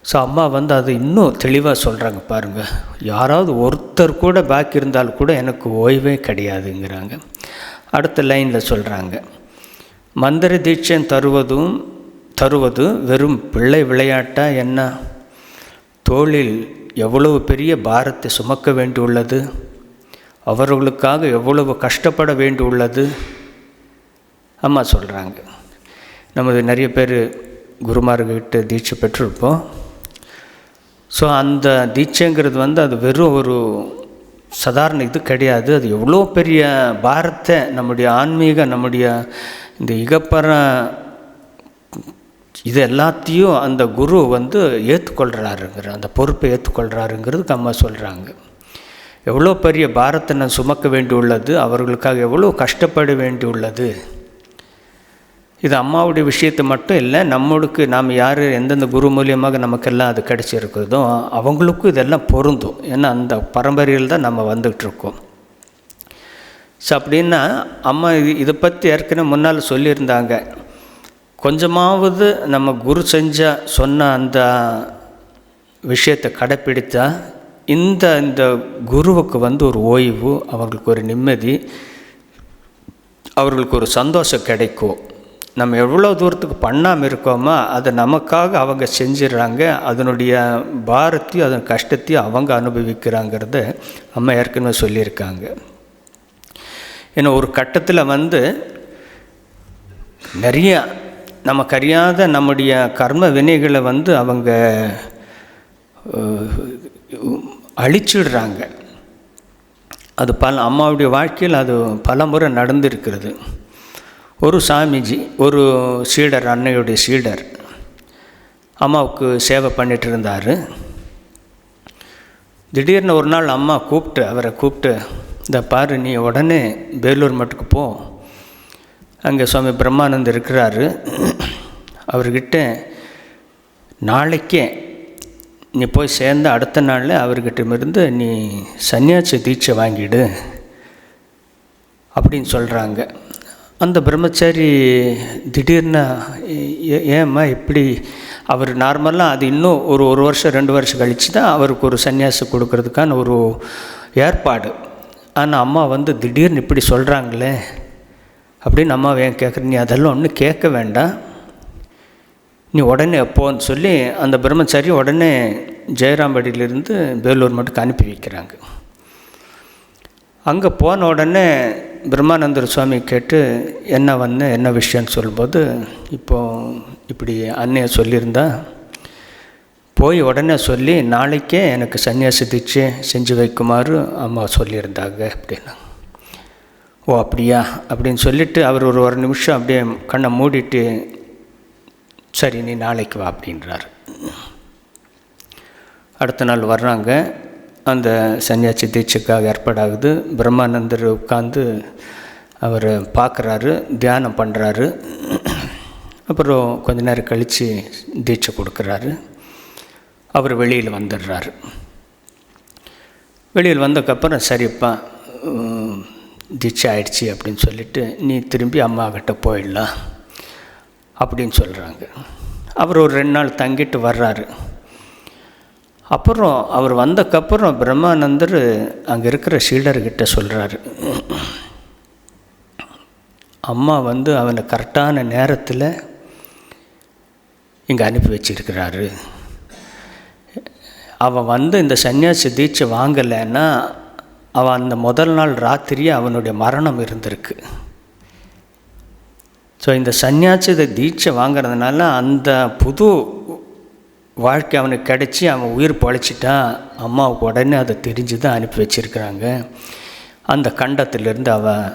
ஸோ அம்மா அது இன்னும் தெளிவாக சொல்கிறாங்க பாருங்கள், யாராவது ஒருத்தர் கூட பாக்கி இருந்தாலும் கூட எனக்கு ஓய்வே கிடையாதுங்கிறாங்க. அடுத்த லைனில் சொல்கிறாங்க, மந்திர தீட்சை தருவது வெறும் பிள்ளை விளையாட்டா என்ன? தோளில் எவ்வளவு பெரிய பாரத்தை சுமக்க வேண்டியுள்ளது, அவர்களுக்காக எவ்வளவு கஷ்டப்பட வேண்டியுள்ளது. அம்மா சொல்கிறாங்க, நமது நிறைய பேர் குருமார்கிட்ட தீட்சை பெற்றிருப்போம். ஸோ அந்த தீட்சைங்கிறது அது வெறும் ஒரு சாதாரண இது கிடையாது. அது எவ்வளோ பெரிய பாரத்தை நம்முடைய ஆன்மீக நம்முடைய இந்த இகப்பர இது எல்லாத்தையும் அந்த குரு ஏற்றுக்கொள்கிறாருங்கிற அந்த பொறுப்பை ஏற்றுக்கொள்கிறாருங்கிறதுக்கு அம்மா சொல்கிறாங்க. எவ்வளோ பெரிய பாரத்தை நான் சுமக்க வேண்டியுள்ளது, அவர்களுக்காக எவ்வளோ கஷ்டப்பட வேண்டியுள்ளது. இது அம்மாவுடைய விஷயத்தை மட்டும் இல்லை, நம்மளுக்கு நாம் யார் எந்தெந்த குரு மூலியமாக நமக்கெல்லாம் அது கிடைச்சிருக்கிறதோ அவங்களுக்கும் இதெல்லாம் பொருந்தும். ஏன்னா அந்த பரம்பரையில் தான் நம்ம வந்துகிட்ருக்கோம். ஸோ அப்படின்னா அம்மா இதை பற்றி ஏற்கனவே முன்னால் சொல்லியிருந்தாங்க, கொஞ்சமாவது நம்ம குரு சொன்ன அந்த விஷயத்தை கடைப்பிடித்தா இந்த இந்த குருவுக்கு ஒரு ஓய்வு, அவர்களுக்கு ஒரு நிம்மதி, அவர்களுக்கு ஒரு சந்தோஷம் கிடைக்கும். நம்ம எவ்வளோ தூரத்துக்கு பண்ணாமல் இருக்கோமோ அதை நமக்காக அவங்க செஞ்சிடறாங்க. அதனுடைய பாரத்தையும் அதன் கஷ்டத்தையும் அவங்க அனுபவிக்கிறாங்கிறத அம்மா ஏற்கனவே சொல்லியிருக்காங்க. ஏன்னா ஒரு கட்டத்தில் நிறைய நமக்கு அறியாத நம்முடைய கர்ம வினைகளை அவங்க அழிச்சிடுறாங்க. அது அம்மாவுடைய வாழ்க்கையில் அது பல முறை நடந்திருக்கிறது. ஒரு சாமிஜி, ஒரு சீடர், அன்னையுடைய சீடர் அம்மாவுக்கு சேவை பண்ணிகிட்டு இருந்தார். திடீர்னு ஒரு நாள் அம்மா அவரை கூப்பிட்டு, இந்த பாரு, நீ உடனே பேலூர் மட்டுக்கு போ, அங்கே சுவாமி பிரம்மானந்தர் இருக்கிறாரு, அவர்கிட்ட நாளைக்கே நீ போய் சேர்ந்த அடுத்த நாளில் அவர்கிட்டமிருந்து நீ சன்னியாசி தீட்சை வாங்கிடு அப்படின்னு சொல்கிறாங்க. அந்த பிரம்மச்சாரி திடீர்னு, ஏம்மா இப்படி? அவர் நார்மலாக அது இன்னும் ஒரு வருஷம் 2 வருஷம் கழித்து தான் அவருக்கு ஒரு சன்னியாசம் கொடுக்கறதுக்கான ஒரு ஏற்பாடு. ஆனால் அம்மா திடீர்னு இப்படி சொல்கிறாங்களே அப்படின்னு அம்மாவை ஏன் கேட்குற? நீ அதெல்லாம் ஒன்றும் கேட்க வேண்டாம், நீ உடனே எப்போன்னு சொல்லி அந்த பிரம்மச்சாரி உடனே ஜெயராம்படியிலிருந்து பேலூர் மட்டுக்கு அனுப்பி வைக்கிறாங்க. அங்கே போன உடனே பிரம்மானந்தர் சுவாமி கேட்டு, என்ன விஷயம்னு சொல்லும்போது, இப்படி அன்னையை சொல்லியிருந்தா போய் உடனே சொல்லி நாளைக்கே எனக்கு சன்னியாசி தீட்சை செஞ்சு வைக்குமாறு அம்மா சொல்லியிருந்தாங்க அப்படின்னா. ஓ அப்படியா அப்படின்னு சொல்லிவிட்டு அவர் ஒரு நிமிஷம் அப்படியே கண்ணை மூடிட்டு, சரி நீ நாளைக்கு வா அப்படின்றார். அடுத்த நாள் வர்றாங்க, அந்த சன்னியாசி தீட்சைக்காக ஏற்பாடாகுது. பிரம்மானந்தர் உட்காந்து அவர் பார்க்குறாரு, தியானம் பண்ணுறாரு. அப்புறம் கொஞ்ச நேரம் கழித்து தீட்சை கொடுக்குறாரு. அவர் வெளியில் வந்துடுறாரு. வெளியில் வந்ததுக்கப்புறம், சரிப்பா தீட்சை ஆயிடுச்சு அப்படின்னு சொல்லிவிட்டு நீ திரும்பி அம்மாக்கிட்ட போயிடலாம் அப்படின்னு சொல்கிறாங்க. அவர் ஒரு 2 நாள் தங்கிட்டு வர்றாரு. அப்புறம் அவர் வந்தக்கப்புறம் பிரம்மானந்தர் அங்கே இருக்கிற சீடர்கிட்ட சொல்கிறாரு, அம்மா அவனை கரெக்டான நேரத்தில் இங்கே அனுப்பி வச்சிருக்கிறாரு. அவன் இந்த சன்னியாசி தீட்சை வாங்கலைன்னா அவன் அந்த முதல் நாள் ராத்திரியே அவனுடைய மரணம் இருந்திருக்கு. ஸோ இந்த சன்னியாசி தீட்சை வாங்கிறதுனால அந்த புது வாழ்க்கை அவனுக்கு கிடச்சி அவன் உயிர் பொழைச்சிட்டான். அம்மாவுக்கு உடனே அதை தெரிஞ்சு தான் அனுப்பி வச்சிருக்கிறாங்க. அந்த கண்டத்திலிருந்து அவன்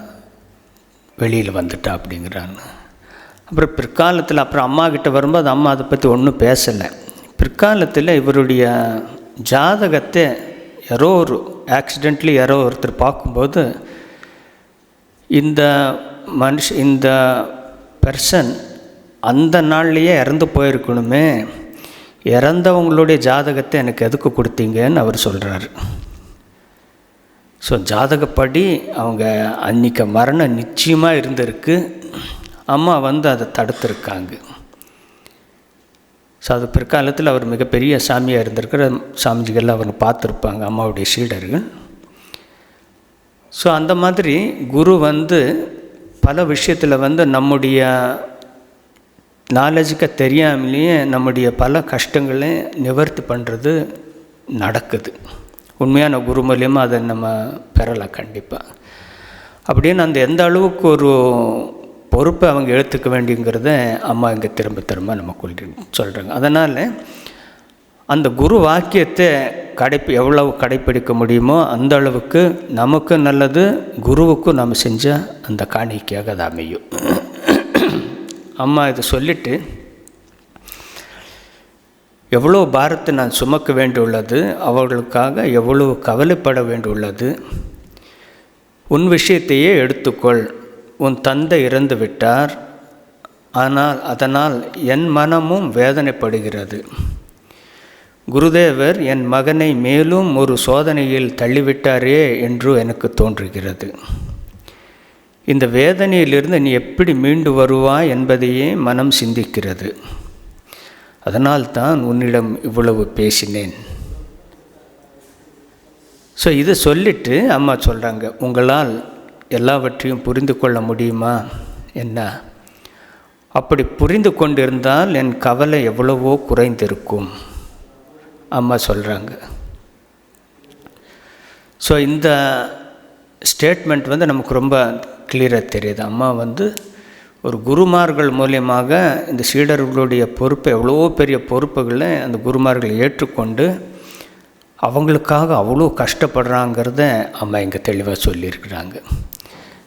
வெளியில் வந்துட்டா அப்படிங்கிறாங்க. அப்புறம் பிற்காலத்தில் அம்மாக்கிட்ட வரும்போது அம்மா அதை பற்றி ஒன்றும் பேசலை. பிற்காலத்தில் இவருடைய ஜாதகத்தை யாரோ ஒருத்தர் பார்க்கும்போது, இந்த பர்சன் அந்த நாள்லேயே இறந்து போயிருக்கணுமே, இறந்தவங்களுடைய ஜாதகத்தை எனக்கு எதுக்கு கொடுத்தீங்கன்னு அவர் சொல்கிறாரு. ஸோ ஜாதகப்படி அவங்க அன்றைக்கி மரணம் நிச்சயமாக இருந்திருக்கு. அம்மா அதை தடுத்துருக்காங்க. ஸோ அது பிற்காலத்தில் அவர் மிகப்பெரிய சாமியாக இருந்திருக்கிற சாமிஜிகள் அவங்க பார்த்துருப்பாங்க, அம்மாவுடைய சீடர்கள். ஸோ அந்த மாதிரி குரு பல விஷயத்தில் நம்முடைய நாலேஜுக்கு தெரியாமலேயே நம்முடைய பல கஷ்டங்களை நிவர்த்தி பண்ணுறது நடக்குது. உண்மையான குரு மூலியமாக அதை நம்ம பெறலாம் கண்டிப்பாக. அப்படின்னு அந்த எந்த அளவுக்கு ஒரு பொறுப்பை அவங்க எடுத்துக்க வேண்டியங்கிறத அம்மா இங்கே திரும்ப நம்ம சொல்கிறாங்க. அதனால் அந்த குரு வாக்கியத்தை எவ்வளவு கடைப்பிடிக்க முடியுமோ அந்த அளவுக்கு நமக்கு நல்லது, குருவுக்கும் நம்ம செஞ்ச அந்த காணிக்கையாக அது அமையும். அம்மா இதை சொல்லிவிட்டு, எவ்வளோ பாரத்தை நான் சுமக்க வேண்டியுள்ளது, அவர்களுக்காக எவ்வளவு கவலைப்பட வேண்டியுள்ளது, உன் விஷயத்தையே எடுத்துக்கொள். உன் தந்தை இறந்து விட்டார், ஆனால் அதனால் என் மனமும் வேதனைப்படுகிறது. குருதேவர் என் மகனை மேலும் ஒரு சோதனையில் தள்ளிவிட்டாரே என்று எனக்கு தோன்றுகிறது. இந்த வேதனையிலிருந்து நீ எப்படி மீண்டு வருவாய் என்பதையே மனம் சிந்திக்கிறது. அதனால் தான் உன்னிடம் இவ்வளவு பேசினேன். ஸோ இதை சொல்லிவிட்டு அம்மா சொல்கிறாங்க, உங்களால் எல்லாவற்றையும் புரிந்து கொள்ள முடியுமா என்ன? அப்படி புரிந்து கொண்டிருந்தால் என் கவலை எவ்வளவோ குறைந்திருக்கும் அம்மா சொல்கிறாங்க. ஸோ இந்த ஸ்டேட்மெண்ட் வந்து நமக்கு ரொம்ப கிளியராக தெரியுது. அம்மா வந்து ஒரு குருமார்கள் மூலியமாக இந்த சீடர்களுடைய பொறுப்பை, எவ்வளோ பெரிய பொறுப்புகளை அந்த குருமார்களை ஏற்றுக்கொண்டு அவங்களுக்காக அவ்வளோ கஷ்டப்படுறாங்கிறத அம்மா இங்கே தெளிவாக சொல்லியிருக்கிறாங்க.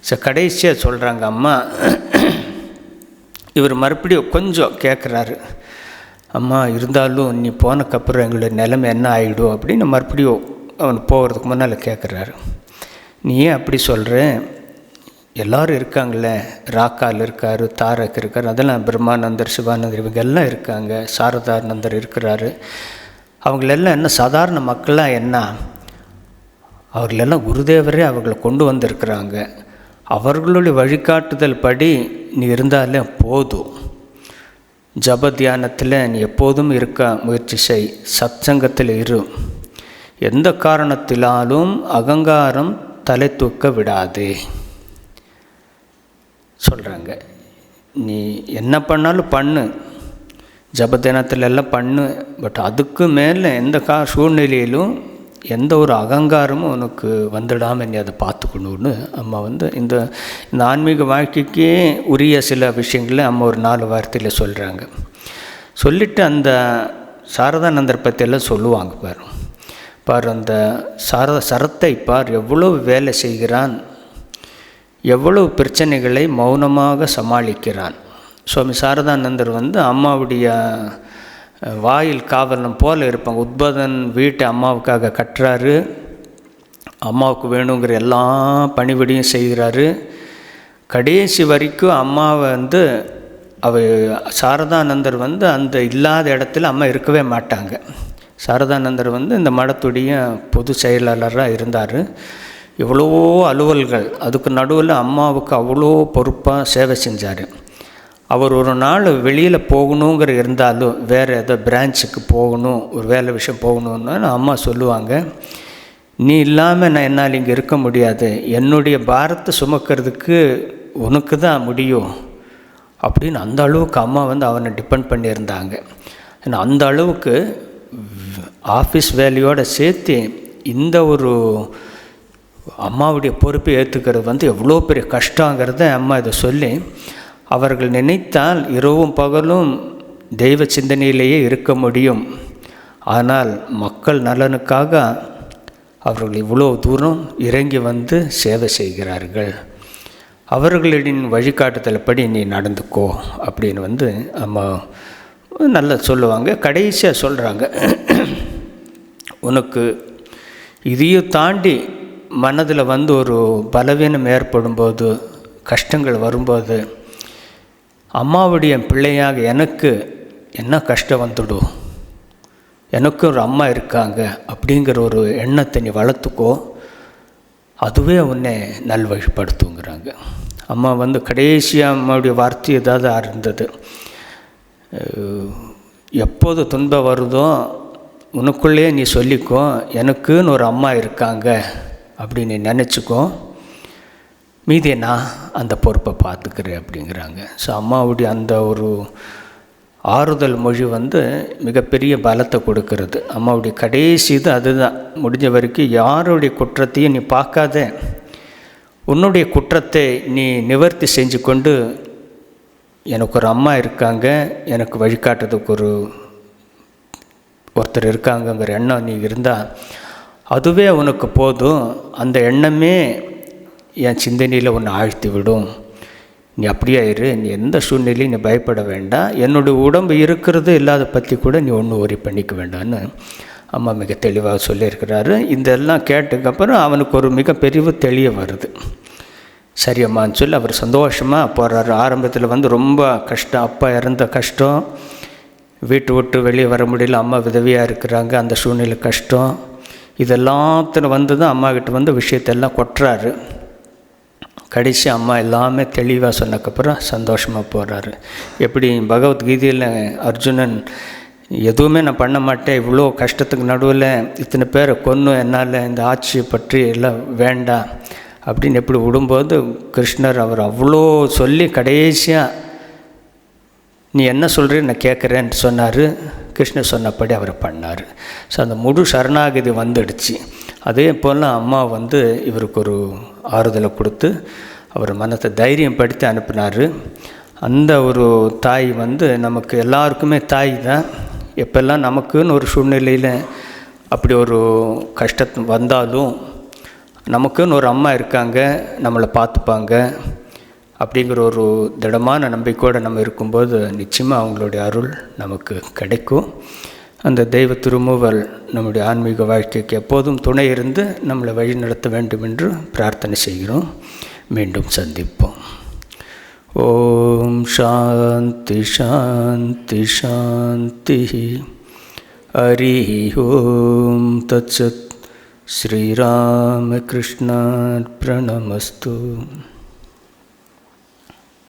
ஸோ கடைசியாக சொல்கிறாங்க அம்மா, இவர் மறுபடியும் கொஞ்சம் கேட்குறாரு, அம்மா இருந்தாலும் நீ போனக்கப்புறம் எங்களுடைய நிலைமை என்ன ஆகிடும் அப்படின்னு மறுபடியும் அவன் போகிறதுக்கு முன்னால் கேட்குறாரு. நீ ஏன் அப்படி சொல்கிற? எல்லோரும் இருக்காங்களே, ராக்கால் இருக்கார், தாரக் இருக்கார், அதெல்லாம் பிரம்மானந்தர், சிவானந்தர் இவங்க எல்லாம் இருக்காங்க, சாரதானந்தர் இருக்கிறாரு. அவங்களெல்லாம் என்ன சாதாரண மக்களாக என்ன? அவர்களெல்லாம் குருதேவரே அவர்களை கொண்டு வந்திருக்கிறாங்க. அவர்களுடைய வழிகாட்டுதல் படி நீ இருந்தாலே போதும். ஜப தியானத்தில் நீ எப்போதும் இருக்க முயற்சி செய், சத்சங்கத்தில் இரு, எந்த காரணத்தினாலும் அகங்காரம் தலை தூக்க விடாதே சொல்கிறாங்க. நீ என்ன பண்ணாலும் பண்ணு, ஜப தினத்துல எல்லாம் பண்ணு, பட் அதுக்கு மேலே எந்த சூழ்நிலையிலும் எந்த ஒரு அகங்காரமும் உனக்கு வந்துடாமல் நீ அதை பார்த்துக்கணுன்னு அம்மா வந்து இந்த ஆன்மீக வாழ்க்கைக்கே உரிய சில விஷயங்களை அம்மா ஒரு 4 வார்த்தையில் சொல்கிறாங்க. சொல்லிவிட்டு அந்த சாரதானந்தர் பற்றியெல்லாம் சொல்லுவாங்க. பார் அந்த சரத்தை பார், எவ்வளோ வேலை செய்கிறான், எவ்வளவு பிரச்சனைகளை மௌனமாக சமாளிக்கிறான். சுவாமி சாரதானந்தர் வந்து அம்மாவுடைய வாயில் காவலம் போல் இருப்பாங்க. உத்பதன் வீட்டை அம்மாவுக்காக கட்டுறாரு, அம்மாவுக்கு வேணுங்கிற எல்லா பணிவிடையும் செய்கிறாரு. கடைசி வரைக்கும் அம்மாவை வந்து சாரதானந்தர் வந்து அந்த இல்லாத இடத்துல அம்மா இருக்கவே மாட்டாங்க. சாரதானந்தர் வந்து இந்த மடத்துடைய பொது செயலாளராக இருந்தார். எவ்வளவோ அலுவல்கள், அதுக்கு நடுவில் அம்மாவுக்கு அவ்வளோ பொறுப்பாக சேவை செஞ்சார். அவர் ஒரு நாள் வெளியில் போகணுங்கிற இருந்தாலும், வேறு ஏதோ பிரான்ச்சுக்கு போகணும், ஒரு வேலை விஷயம் போகணுன்னு அம்மா சொல்லுவாங்க, நீ இல்லாமல் நான் என்னால் இங்கே இருக்க முடியாது, என்னுடைய பாரத்தை சுமக்கிறதுக்கு உனக்கு தான் முடியும் அப்படின்னு அந்த அளவுக்கு அம்மா வந்து அவனை டிபெண்ட் பண்ணியிருந்தாங்க. ஏன்னா அந்த அளவுக்கு ஆஃபீஸ் வேலையோடு சேர்த்து இந்த ஒரு அம்மாவுடைய பொறுப்பை ஏற்றுக்கிறது வந்து எவ்வளோ பெரிய கஷ்டங்கிறத அம்மா இதை சொல்லி, அவர்கள் நினைத்தால் இரவும் பகலும் தெய்வ சிந்தனையிலேயே இருக்க முடியும், ஆனால் மக்கள் நலனுக்காக அவர்கள் இவ்வளோ தூரம் இறங்கி வந்து சேவை செய்கிறார்கள், அவர்களின் வழிகாட்டுதல் படி நீ நடந்துக்கோ அப்படின்னு வந்து அம்மா நல்லா சொல்லுவாங்க. கடைசியாக சொல்கிறாங்க, உனக்கு இதையும் தாண்டி மனதில் வந்து ஒரு பலவீனம் ஏற்படும்போது, கஷ்டங்கள் வரும்போது, அம்மாவுடைய பிள்ளையாக எனக்கு என்ன கஷ்டம் வந்துடும், எனக்கு ஒரு அம்மா இருக்காங்க அப்படிங்கிற ஒரு எண்ணத்தை நீ வளர்த்துக்கோ, அதுவே உன்னை நல்வழிப்படுத்துங்கிறாங்க. அம்மா வந்து கடைசியாக அம்மாவுடைய வார்த்தை ஏதாவது இருந்தது, எப்போது துன்பம் வருதோ உனக்குள்ளேயே நீ சொல்லிக்கோ, எனக்குன்னு ஒரு அம்மா இருக்காங்க அப்படின்னு நீ நினச்சிக்கோ, மீதியை நான் அந்த பொறுப்பை பார்த்துக்கிறேன் அப்படிங்கிறாங்க. ஸோ அம்மாவுடைய அந்த ஒரு ஆறுதல் மொழி வந்து மிகப்பெரிய பலத்தை கொடுக்கறது. அம்மாவுடைய கடைசி இது அதுதான். முடிஞ்ச வரைக்கும் யாருடைய குற்றத்தையும் நீ பார்க்காத, உன்னுடைய குற்றத்தை நீ நிவர்த்தி செஞ்சு கொண்டு, எனக்கு ஒரு அம்மா இருக்காங்க, எனக்கு வழிகாட்டுறதுக்கு ஒருத்தர் இருக்காங்கங்கிற எண்ணம் நீ இருந்தால் அதுவே உனக்கு போதும். அந்த எண்ணமே என் சிந்தனையில் ஒன்று ஆழ்த்தி விடும். நீ அப்படியே இரு, நீ எந்த சூழ்நிலையும் நீ பயப்பட வேண்டாம், என்னுடைய உடம்பு இருக்கிறது இல்லாத பற்றி கூட நீ ஒன்றும் ஒரி பண்ணிக்க வேண்டாம்னு அம்மா மிக தெளிவாக சொல்லியிருக்கிறாரு. இதெல்லாம் கேட்டதுக்கப்புறம் அவனுக்கு ஒரு மிகப்பெரிய தெளிய வருது. சரியம்மான்னு சொல்லி அவர் சந்தோஷமாக போகிறாரு. ஆரம்பத்தில் வந்து ரொம்ப கஷ்டம், அப்பா இறந்த கஷ்டம், வீட்டு விட்டு வெளியே வர முடியல, அம்மா விதவியாக இருக்கிறாங்க, அந்த சூழ்நிலை கஷ்டம், இதெல்லாத்துல வந்து தான் அம்மாக்கிட்ட வந்து விஷயத்தெல்லாம் கொட்டுறாரு. கடைசி அம்மா எல்லாமே தெளிவாக சொன்னக்கப்புறம் சந்தோஷமாக போகிறாரு. எப்படி பகவத்கீதையில் அர்ஜுனன் எதுவுமே நான் பண்ண மாட்டேன், இவ்வளோ கஷ்டத்துக்கு நடுவில் இத்தனை பேரை கொன்று என்னால் இந்த ஆட்சியை பற்றி எல்லாம் வேண்டாம் அப்படின்னு எப்படி விடும்போது கிருஷ்ணர் அவர் அவ்வளோ சொல்லி கடைசியாக நீ என்ன சொல்கிற நான் கேட்குறேன்னு சொன்னார். கிருஷ்ணர் சொன்னபடி அவர் பண்ணார். ஸோ அந்த முழு சரணாகதி வந்துடுச்சு. அதே போல் அம்மா இவருக்கு ஒரு ஆறுதலை கொடுத்து அவர் மனத்தை தைரியம் படுத்தி அனுப்பினார். அந்த ஒரு தாய் நமக்கு எல்லாருக்குமே தாய் தான். எப்பெல்லாம் நமக்குன்னு ஒரு சூழ்நிலையில் அப்படி ஒரு கஷ்டம் வந்தாலும் நமக்குன்னு ஒரு அம்மா இருக்காங்க, நம்மளை பார்த்துப்பாங்க அப்படிங்கிற ஒரு திடமான நம்பிக்கையோடு நம்ம இருக்கும்போது நிச்சயமாக அவங்களுடைய அருள் நமக்கு கிடைக்கும். அந்த தெய்வ திருமூவல் நம்முடைய ஆன்மீக வாழ்க்கைக்கு எப்போதும் துணை இருந்து நம்மளை வழி நடத்த வேண்டும் என்று பிரார்த்தனை செய்கிறோம். மீண்டும் சந்திப்போம். ஓம் சாந்தி சாந்தி சாந்தி. ஹரி ஓம் தத்சத். ஸ்ரீராமகிருஷ்ணார்ப்பணமஸ்து.